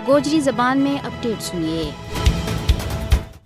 گوجری زبان میں اپڈیٹ سنیے۔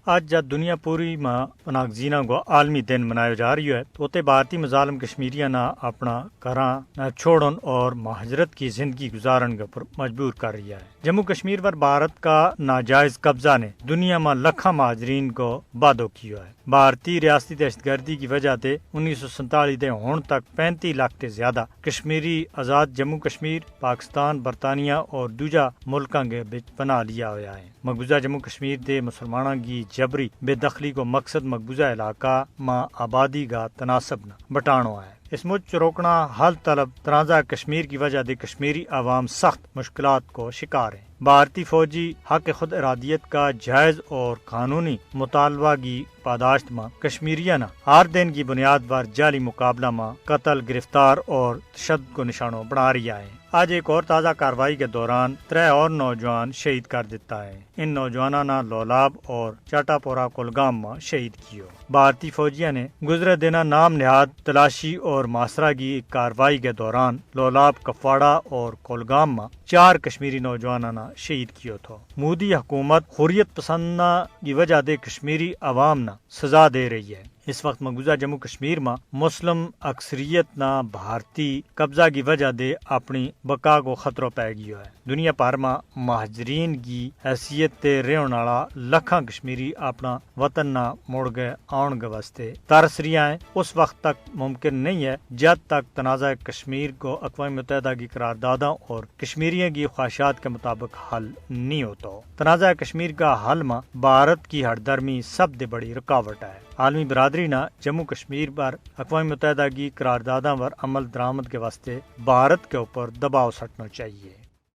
آج جب دنیا پوری ماں پناگزینہ کو عالمی دن منایا جا رہی ہے تو بھارتی مظالم کشمیریہ نہ اپنا گھراں نہ چھوڑن اور مہاجرت کی زندگی گزارن کے پر مجبور کر رہی ہے۔ جموں کشمیر پر بھارت کا ناجائز قبضہ نے دنیا میں لکھاں مہاجرین کو بادو کیا ہے۔ بھارتی ریاستی دہشت گردی کی وجہ سے 1947 دے ہون تک 35 لاکھ سے زیادہ کشمیری آزاد جموں کشمیر، پاکستان، برطانیہ اور دوجا ملکاں کے بچ پناہ لیا ہوا ہے۔ مقبوضہ جموں کشمیر دے مسلمانوں کی جبری بے دخلی کو مقصد مقبوضہ علاقہ میں آبادی کا تناسب نہ بٹانو ہے۔ اس مچ روکنا حل طلب تنازع کشمیر کی وجہ سے کشمیری عوام سخت مشکلات کو شکار ہیں۔ بھارتی فوجی حق خود ارادیت کا جائز اور قانونی مطالبہ کی پاداشت میں کشمیریہ نہ ہر دن کی بنیاد پر جعلی مقابلہ میں قتل، گرفتار اور تشدد کو نشانوں بنا رہی ہے۔ آج ایک اور تازہ کارروائی کے دوران 3 اور نوجوان شہید کر دیتا ہے۔ ان نوجوانوں نے لولاب اور چاٹا پورہ کولگام میں شہید کیو۔ بھارتی فوجیوں نے گزرے دن نام نہاد تلاشی اور محاصرہ کی ایک کارروائی کے دوران لولاب، کپواڑہ اور کولگام میں 4 کشمیری نوجوانوں نے شہید کیو تھا۔ مودی حکومت حریت پسند کی وجہ سے کشمیری عوام نہ سزا دے رہی ہے۔ اس وقت مقبوضہ جموں کشمیر میں مسلم اکثریت نہ بھارتی قبضہ کی وجہ سے اپنی بقا کو خطرہ پی گیا ہے۔ دنیا بھر میں مہاجرین کی حیثیت تے رہن والا لکھاں کشمیری اپنا وطن نہ مڑ گئے آن کے واسطے ترس رہی ہیں۔ اس وقت تک ممکن نہیں ہے جب تک تنازع کشمیر کو اقوام متحدہ کی قراردادوں اور کشمیریوں کی خواہشات کے مطابق حل نہیں ہوتا۔ تنازع کشمیر کا حل میں بھارت کی ہردرمی سب سے بڑی رکاوٹ ہے۔ عالمی برادری نے جموں کشمیر پر اقوام متحدہ کی قراردادوں پر عمل درآمد کے واسطے بھارت کے اوپر دباؤ سٹنا چاہیے۔